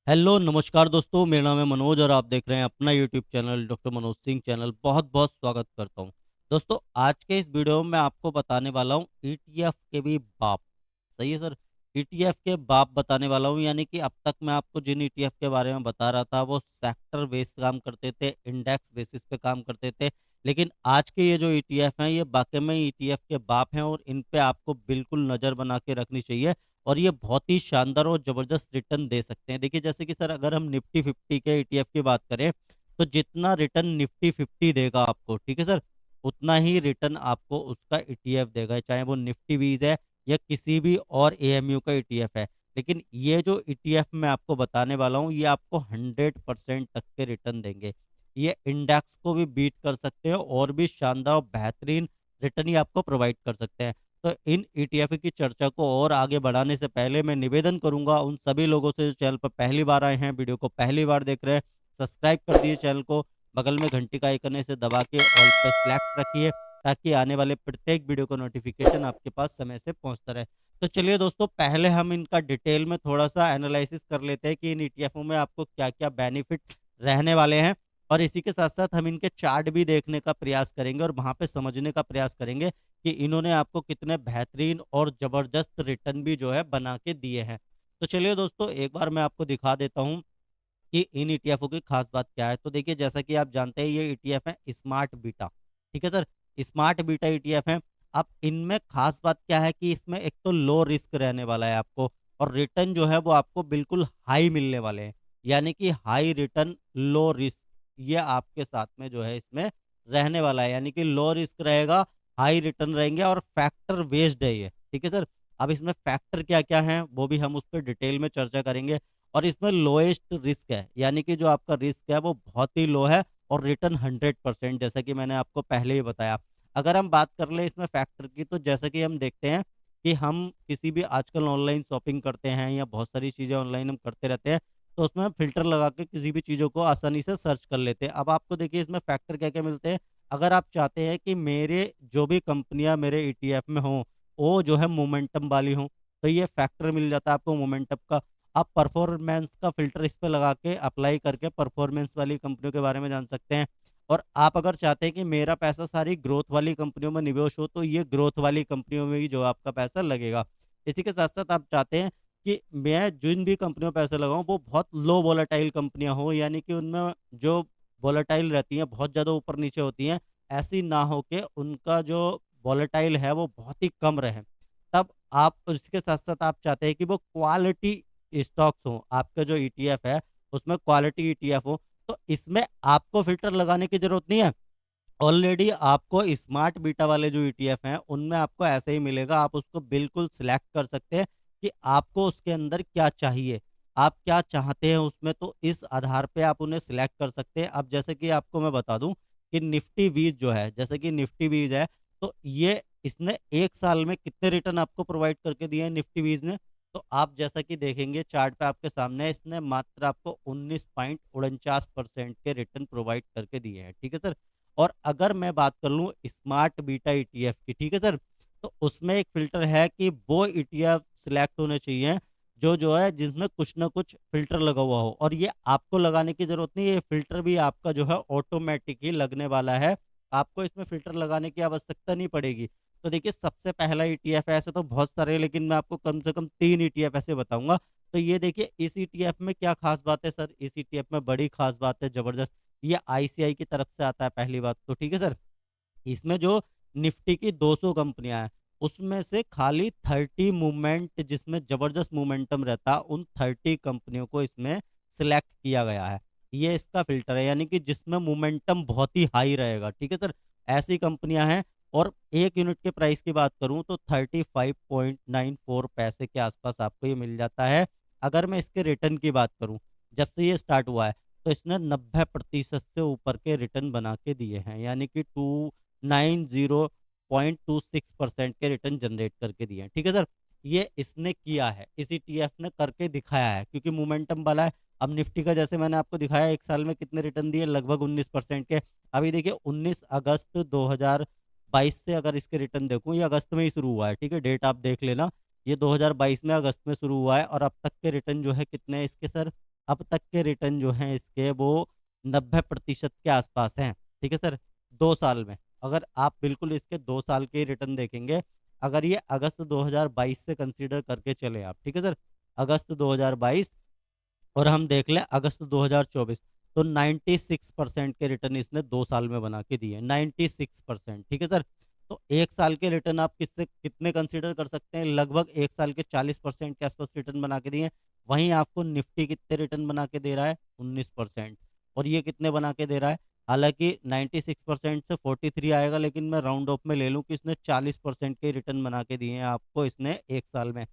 Hello नमस्कार दोस्तों, मेरा नाम है मनोज और आप देख रहे हैं अपना YouTube channel doctor Manoj Singh channel. बहुत बहुत स्वागत करता हूं। दोस्तों, आज के इस वीडियो में मैं आपको बताने वाला हूं ईटीएफ के भी बाप। सही है सर। ईटीएफ के बाप बताने वाला हूं, यानी कि अब तक मैं आपको जिन ईटीएफ के बारे में बता रहा था वो सेक्टर बेस काम करते थे, इंडेक्स बेसिस पे काम करते थे। लेकिन आज के ये जो ईटीएफ हैं ये वाकई में ईटीएफ के बाप हैं और इन पे आपको बिल्कुल नज़र बना के रखनी चाहिए। और ये बहुत ही शानदार और जबरदस्त रिटर्न दे सकते हैं। देखिए, जैसे कि सर अगर हम निफ्टी 50 के ईटीएफ की बात करें तो जितना रिटर्न निफ्टी 50 देगा आपको, ठीक है सर, उतना ही रिटर्न आपको उसका ईटीएफ देगा, चाहे वो निफ्टी 20 है या किसी भी और एएमयू का ईटीएफ है। लेकिन ये जो ईटीएफ मैं आपको बताने वाला हूँ ये आपको 100% तक के रिटर्न देंगे। ये इंडेक्स को भी बीट कर सकते हैं और भी शानदार और बेहतरीन रिटर्न ही आपको प्रोवाइड कर सकते हैं। तो इन ईटीएफ की चर्चा को और आगे बढ़ाने से पहले मैं निवेदन करूंगा उन सभी लोगों से जो चैनल पर पहली बार आए हैं, वीडियो को पहली बार देख रहे हैं, सब्सक्राइब कर दिए चैनल को, बगल में घंटी का आइकन है इसे दबा के ऑल पे सेलेक्ट रखिए ताकि आने वाले प्रत्येक वीडियो का नोटिफिकेशन आपके पास समय से पहुंचता रहे। तो चलिए दोस्तों, पहले हम इनका डिटेल में थोड़ा सा एनालिसिस कर लेते हैं कि इन ईटीएफओ में आपको क्या क्या बेनिफिट रहने वाले हैं। और इसी के साथ साथ हम इनके चार्ट भी देखने का प्रयास करेंगे और वहां पे समझने का प्रयास करेंगे कि इन्होंने आपको कितने बेहतरीन और ज़बरदस्त रिटर्न भी जो है बना के दिए हैं। तो चलिए दोस्तों, एक बार मैं आपको दिखा देता हूँ कि इन ईटीएफओ की खास बात क्या है। तो देखिए, जैसा कि आप जानते हैं ये ईटीएफ है स्मार्ट बीटा। ठीक है सर, स्मार्ट बीटा ईटीएफ है। अब इनमें खास बात क्या है कि इसमें एक तो लो रिस्क रहने वाला है आपको, और रिटर्न जो है वो आपको बिल्कुल हाई मिलने वाले हैं, यानी कि हाई रिटर्न लो रिस्क, ये आपके साथ में जो है इसमें रहने वाला है। यानी कि लो रिस्क रहेगा, हाई रिटर्न रहेंगे और फैक्टर बेस्ड है ये। ठीक है सर। अब इसमें फैक्टर क्या क्या हैं वो भी हम उस पर डिटेल में चर्चा करेंगे। और इसमें लोएस्ट रिस्क है, यानी कि जो आपका रिस्क है वो बहुत ही लो है, और रिटर्न 100%, जैसा कि मैंने आपको पहले ही बताया। अगर हम बात कर ले इसमें फैक्टर की, तो जैसा कि हम देखते हैं कि हम किसी भी आजकल ऑनलाइन शॉपिंग करते हैं या बहुत सारी चीज़ें ऑनलाइन हम करते रहते हैं, तो उसमें हम फिल्टर लगा के किसी भी चीज़ों को आसानी से सर्च कर लेते हैं। अब आपको देखिए इसमें फैक्टर क्या क्या मिलते हैं। अगर आप चाहते हैं कि मेरे जो भी कंपनियां मेरे ईटीएफ में हों वो जो है मोमेंटम वाली हों, तो ये फैक्टर मिल जाता है आपको मोमेंटम का। आप परफॉर्मेंस का फ़िल्टर इस पे लगा के अप्लाई करके परफॉर्मेंस वाली कंपनियों के बारे में जान सकते हैं। और आप अगर चाहते हैं कि मेरा पैसा सारी ग्रोथ वाली कंपनियों में निवेश हो, तो ये ग्रोथ वाली कंपनियों में ही जो आपका पैसा लगेगा। इसी के साथ-साथ आप चाहते हैं कि मैं जिन भी कंपनियों में पैसे लगाऊँ वो बहुत लो वोलेटाइल कंपनियाँ हों, यानी कि उनमें जो वोलेटाइल रहती हैं, बहुत ज़्यादा ऊपर-नीचे होती हैं, ऐसी ना हो के उनका जो वोलेटाइल है वो बहुत ही कम रहे। तब आप इसके साथ-साथ आप चाहते हैं कि वो क्वालिटी स्टॉक्स हों, आपका जो ईटीएफ है उसमें क्वालिटी ईटीएफ हो, तो इसमें आपको फ़िल्टर लगाने की ज़रूरत नहीं है। ऑलरेडी आपको स्मार्ट बीटा वाले जो ईटीएफ हैं उनमें आपको ऐसे ही मिलेगा। आप उसको बिल्कुल सिलेक्ट कर सकते हैं कि आपको उसके अंदर क्या चाहिए, आप क्या चाहते हैं उसमें, तो इस आधार पे आप उन्हें सिलेक्ट कर सकते हैं। अब जैसे कि आपको मैं बता दूं कि निफ्टी 20 जो है, जैसे कि निफ्टी 20 है, तो ये इसने 1 साल में कितने रिटर्न आपको प्रोवाइड करके दिए हैं निफ्टी 20 ने। तो आप जैसा कि देखेंगे चार्ट पे आपके सामने है, इसने मात्र आपको 19.49% के रिटर्न प्रोवाइड करके दिए हैं। ठीक है सर। और अगर मैं बात कर लूँ स्मार्ट बीटा ईटीएफ की, ठीक है सर, तो उसमें एक फ़िल्टर है कि वो ईटीएफ सिलेक्ट होने चाहिए जो है जिसमें कुछ ना कुछ फ़िल्टर लगा हुआ हो, और ये आपको लगाने की ज़रूरत नहीं है, ये फ़िल्टर भी आपका जो है ऑटोमैटिक ही लगने वाला है। आपको इसमें फ़िल्टर लगाने की आवश्यकता नहीं पड़ेगी। तो देखिए, सबसे पहला ईटीएफ है, ऐसे तो बहुत सारे हैं लेकिन मैं आपको कम से कम 3 ईटीएफ ऐसे बताऊँगा। तो ये देखिए, इस ईटीएफ में क्या ख़ास बात है सर, इस ईटीएफ में बड़ी ख़ास बात है ज़बरदस्त, ये आईसीआई की तरफ से आता है पहली बात तो, ठीक है सर। इसमें जो निफ्टी की 200 कंपनियां हैं उसमें से खाली 30 मूवमेंट जिसमें जबरदस्त मोमेंटम रहता है, उन 30 कंपनियों को इसमें सिलेक्ट किया गया है। ये इसका फिल्टर है, यानी कि जिसमें मोमेंटम बहुत ही हाई रहेगा। ठीक है सर, ऐसी कंपनियां हैं। और एक यूनिट के प्राइस की बात करूं तो 35.94 पैसे के आसपास आपको ये मिल जाता है। अगर मैं इसके रिटर्न की बात करूं, जब से ये स्टार्ट हुआ है तो इसने 90% से ऊपर के रिटर्न बना के दिए हैं, यानी कि 290.26% के रिटर्न जनरेट करके दिए हैं। ठीक है सर, ये इसने किया है, इसी टीएफ ने करके दिखाया है, क्योंकि मोमेंटम वाला है। अब निफ्टी का जैसे मैंने आपको दिखाया 1 साल में कितने रिटर्न दिए, लगभग 19% के। अभी देखिए 19 अगस्त 2022 से अगर इसके रिटर्न देखूं, ये अगस्त में ही शुरू हुआ है, ठीक है, डेट आप देख लेना, ये 2022 में अगस्त में शुरू हुआ है, और अब तक के रिटर्न जो है कितने हैं इसके सर, अब तक के रिटर्न जो हैं इसके वो 90% के आसपास हैं, ठीक है सर। 2 साल में अगर आप बिल्कुल इसके 2 साल के रिटर्न देखेंगे, अगर ये अगस्त 2022 से कंसीडर करके चले आप, ठीक है सर, अगस्त 2022 और हम देख लें अगस्त 2024, तो 96% के रिटर्न इसने 2 साल में बना के दिए, 96%, ठीक है सर। तो 1 साल के रिटर्न आप किससे कितने कंसीडर कर सकते हैं, लगभग 1 साल के 40% के आसपास रिटर्न बना के दिए। वहीं आपको निफ्टी कितने रिटर्न बना के दे रहा है, 19%। और ये कितने बना के दे रहा है, हालांकि 96% से 43 आएगा, लेकिन मैं राउंड ऑफ में ले लूं कि इसने 40% के रिटर्न बना के दिए हैं आपको इसने 1 साल में।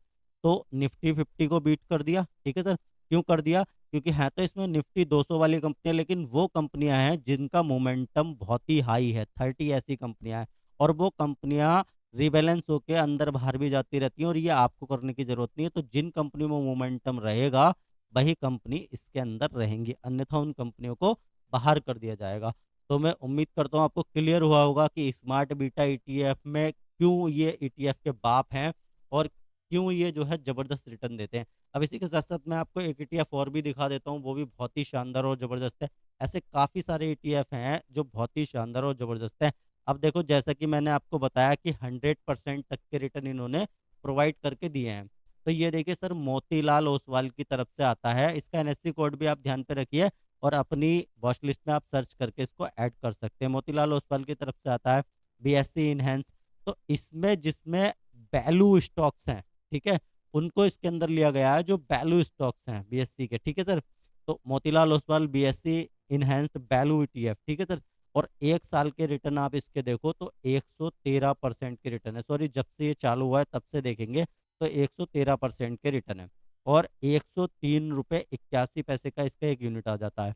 तो निफ्टी 50 को बीट कर दिया, ठीक है सर। क्यों कर दिया, क्योंकि है तो इसमें निफ्टी 200 वाली कंपनियां, लेकिन वो कंपनियां हैं जिनका मोमेंटम बहुत ही हाई है, 30 ऐसी कंपनियां हैं। और वो कंपनियां रिबैलेंस होकर अंदर बाहर भी जाती रहती हैं, और ये आपको करने की जरूरत नहीं है। तो जिन कंपनियों में मोमेंटम रहेगा वही कंपनी इसके अंदर रहेंगी, अन्यथा उन कंपनियों को बाहर कर दिया जाएगा। तो मैं उम्मीद करता हूँ आपको क्लियर हुआ होगा कि स्मार्ट बीटा ईटीएफ में क्यों ये ईटीएफ के बाप हैं, और क्यों ये जो है जबरदस्त रिटर्न देते हैं। अब इसी के साथ साथ मैं आपको एक ईटीएफ और भी दिखा देता हूँ, वो भी बहुत ही शानदार और जबरदस्त है। ऐसे काफी सारे ईटीएफ हैं जो बहुत ही शानदार और जबरदस्त है। अब देखो, जैसा कि मैंने आपको बताया कि 100% तक के रिटर्न इन्होंने प्रोवाइड करके दिए हैं। तो ये देखिए सर, मोतीलाल ओसवाल की तरफ से आता है, इसका एनएससी कोड भी आप ध्यान पे रखिए, और अपनी वॉच लिस्ट में आप सर्च करके इसको ऐड कर सकते हैं। मोतीलाल ओसवाल की तरफ से आता है बीएससी इनहेंस। तो इसमें जिसमें वैल्यू स्टॉक्स हैं, ठीक है, उनको इसके अंदर लिया गया है जो वैल्यू स्टॉक्स हैं बीएससी के, ठीक है सर। तो Motilal Oswal BSc enhanced value ETF, ठीक है सर। और 1 साल के रिटर्न आप इसके देखो तो 113% के रिटर्न है, सॉरी जब से ये चालू हुआ है तब से देखेंगे तो 113% के रिटर्न है। और 103 रुपये 81 पैसे का इसका एक यूनिट आ जाता है,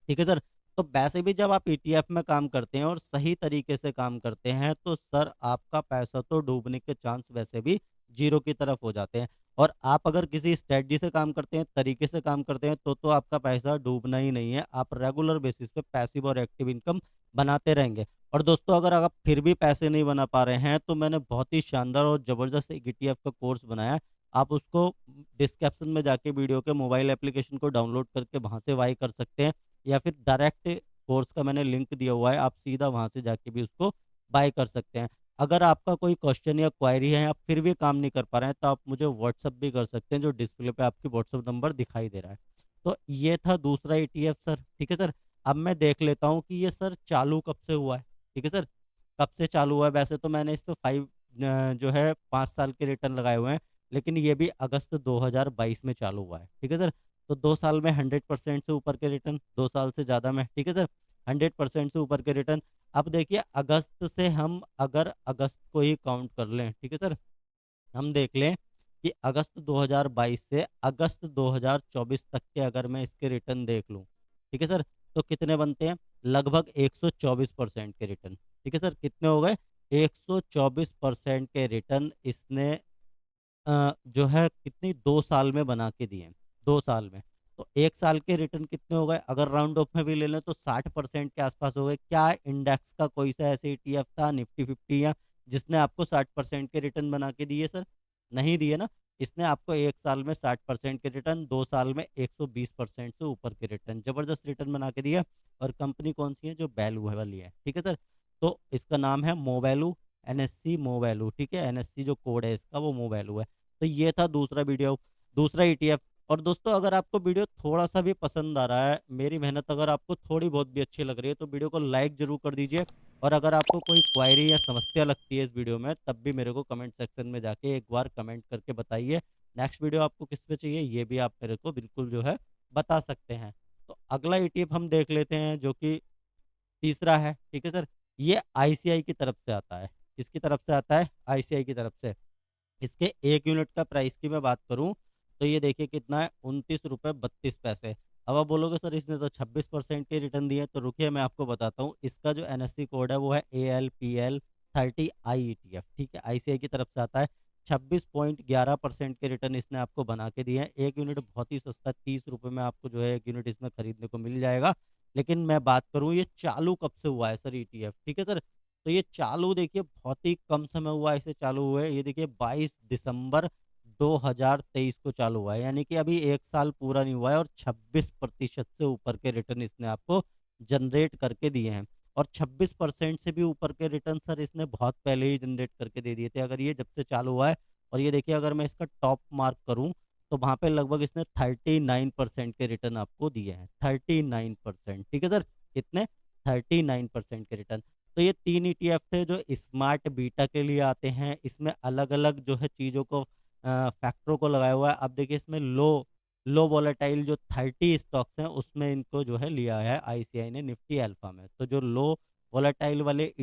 ठीक है सर। तो वैसे भी जब आप ईटीएफ में काम करते हैं और सही तरीके से काम करते हैं, तो सर आपका पैसा तो डूबने के चांस वैसे भी जीरो की तरफ हो जाते हैं। और आप अगर किसी स्ट्रेटजी से काम करते हैं, तरीके से काम करते हैं, तो आपका पैसा डूबना ही नहीं है, आप रेगुलर बेसिस पे पैसिव और एक्टिव इनकम बनाते रहेंगे। और दोस्तों, अगर आप फिर भी पैसे नहीं बना पा रहे हैं, तो मैंने बहुत ही शानदार और जबरदस्त एक ईटीएफ का कोर्स बनाया है। आप उसको डिस्क्रिप्शन में जाके वीडियो के मोबाइल एप्लीकेशन को डाउनलोड करके वहां से बाई कर सकते हैं, या फिर डायरेक्ट कोर्स का मैंने लिंक दिया हुआ है, आप सीधा वहां से जाके भी उसको बाय कर सकते हैं। अगर आपका कोई क्वेश्चन या क्वायरी है, आप फिर भी काम नहीं कर पा रहे हैं, तो आप मुझे व्हाट्सअप भी कर सकते हैं, जो डिस्प्ले पे आपकी व्हाट्सअप नंबर दिखाई दे रहा है। तो ये था दूसरा ईटीएफ सर, ठीक है सर। अब मैं देख लेता हूँ कि ये सर चालू कब से हुआ है, ठीक है सर, कब से चालू हुआ है। वैसे तो मैंने इस पे 5 साल के रिटर्न लगाए हुए हैं, लेकिन ये भी अगस्त 2022 में चालू हुआ है, ठीक है सर। तो 2 साल में 100% से ऊपर के रिटर्न, 2 साल से ज़्यादा में, ठीक है सर, 100% से ऊपर के रिटर्न। अब देखिए, अगस्त से हम अगर अगस्त को ही काउंट कर लें, ठीक है सर, हम देख लें कि अगस्त 2022 से अगस्त 2024 तक के अगर मैं इसके रिटर्न देख लूं, ठीक है सर, तो कितने बनते हैं, लगभग 124% के रिटर्न, ठीक है सर। कितने हो गए, 124% के रिटर्न इसने जो है कितनी 2 साल में बना के दिए हैं, 2 साल में। तो 1 साल के रिटर्न कितने हो गए, अगर राउंड ऑफ में भी ले लें तो 60% के आसपास हो गए। क्या इंडेक्स का कोई सा ऐसे ईटीएफ था, निफ्टी 50 या, जिसने आपको 60% के रिटर्न बना के दिए सर, नहीं दिए ना। इसने आपको 1 साल में 60% के रिटर्न, 2 साल में 120% से ऊपर के रिटर्न, जबरदस्त रिटर्न बना के दिया। और कंपनी कौन सी है, जो वैल्यू है वाली है, ठीक है सर। तो इसका नाम है मोवैल्यू, एनएससी मोवैल्यू, ठीक है, एनएससी जो कोड है इसका वो मोवैल्यू है। तो ये था दूसरा वीडियो, दूसरा ईटीएफ। और दोस्तों, अगर आपको वीडियो थोड़ा सा भी पसंद आ रहा है, मेरी मेहनत अगर आपको थोड़ी बहुत भी अच्छी लग रही है, तो वीडियो को लाइक जरूर कर दीजिए। और अगर आपको कोई क्वायरी या समस्या लगती है इस वीडियो में, तब भी मेरे को कमेंट सेक्शन में जाके एक बार कमेंट करके बताइए। नेक्स्ट वीडियो आपको किस पे चाहिए, ये भी आप मेरे को बिल्कुल जो है बता सकते हैं। तो अगला ईटीएफ हम देख लेते हैं, जो कि तीसरा है, ठीक है सर। ये आईसीआई की तरफ से आता है, किसकी तरफ से आता है, आईसीआई की तरफ से। इसके 1 यूनिट का प्राइस की मैं बात करूं, तो ये देखिए कितना है, 29 रुपये 32 पैसे। अब आप बोलोगे सर इसने तो 26% के रिटर्न दिए, तो रुकिए मैं आपको बताता हूँ। इसका जो एनएससी कोड है वो है ALPL30IETF, ठीक है, आईसीआई की तरफ से आता है। 26.11% के रिटर्न इसने आपको बना के दिए हैं। 1 यूनिट बहुत ही सस्ता, 30 रुपये में आपको जो है 1 यूनिट इसमें खरीदने को मिल जाएगा। लेकिन मैं बात करूं ये चालू कब से हुआ है सर ईटीएफ, ठीक है सर। तो ये चालू देखिए बहुत ही कम समय हुआ है इसे चालू हुए, ये देखिए 22 दिसंबर 2023 को चालू हुआ है, यानी कि अभी 1 साल पूरा नहीं हुआ है और 26% से ऊपर के रिटर्न इसने आपको जनरेट करके दिए हैं। और 26% से भी ऊपर के रिटर्न सर इसने बहुत पहले ही जनरेट करके दे दिए थे। अगर ये जब से चालू हुआ है, और ये देखिए अगर मैं इसका टॉप मार्क करूं तो वहां पे लगभग इसने 39% के रिटर्न आपको दिए हैं। 39%, ठीक है सर, कितने? 39% के रिटर्न। तो ये 3 ETF थे जो स्मार्ट बीटा के लिए आते हैं। इसमें अलग अलग जो है चीज़ों को, फैक्टरों को लगाया हुआ है। अब देखिए इसमें लो लो वॉलेटाइल जो 30 स्टॉक्स हैं उसमें इनको जो है लिया है आईसीआई ने निफ्टी अल्फा में। तो जो लो वॉलेटाइल वाले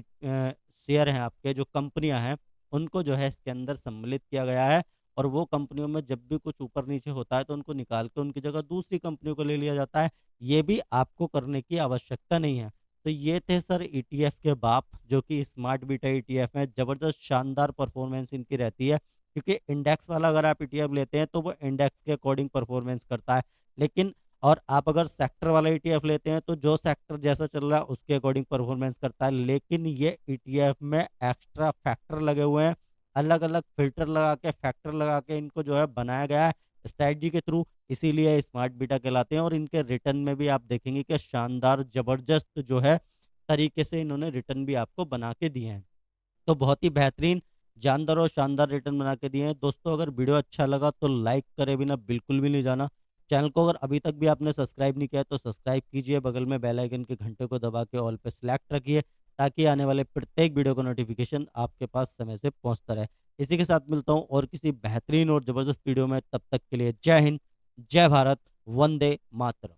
शेयर हैं आपके, जो कंपनियां हैं, उनको जो है इसके अंदर सम्मिलित किया गया है। और वो कंपनियों में जब भी कुछ ऊपर नीचे होता है तो उनको निकाल के उनकी जगह दूसरी कंपनियों को ले लिया जाता है। ये भी आपको करने की आवश्यकता नहीं है। तो ये थे सर ईटीएफ के बाप, जो कि स्मार्ट बीटा ईटीएफ है। जबरदस्त शानदार परफॉर्मेंस इनकी रहती है, क्योंकि इंडेक्स वाला अगर आप ईटीएफ लेते हैं तो वो इंडेक्स के अकॉर्डिंग परफॉर्मेंस करता है। लेकिन और आप अगर सेक्टर वाला ईटीएफ लेते हैं तो जो सेक्टर जैसा चल रहा है उसके अकॉर्डिंग परफॉर्मेंस करता है। लेकिन ये ईटीएफ में एक्स्ट्रा फैक्टर लगे हुए हैं, अलग अलग फिल्टर लगा के, फैक्टर लगा के इनको जो है बनाया गया है स्ट्रैटेजी के थ्रू। इसीलिए स्मार्ट बीटा कहलाते हैं। और इनके रिटर्न में भी आप देखेंगे कि शानदार जबरदस्त जो है तरीके से इन्होंने रिटर्न भी आपको बना के दिए हैं। तो बहुत ही बेहतरीन, जानदार और शानदार रिटर्न बना के दिए हैं। दोस्तों अगर वीडियो अच्छा लगा तो लाइक करे बिना बिल्कुल भी नहीं जाना। चैनल को अगर अभी तक भी आपने सब्सक्राइब नहीं किया तो सब्सक्राइब कीजिए, बगल में बेल आइकन के घंटे को दबा के ऑल पे सिलेक्ट रखिए, ताकि आने वाले प्रत्येक वीडियो का नोटिफिकेशन आपके पास समय से पहुंचता रहे। इसी के साथ मिलता हूं और किसी बेहतरीन और ज़बरदस्त वीडियो में। तब तक के लिए जय हिंद, जय भारत, वंदे मातरम।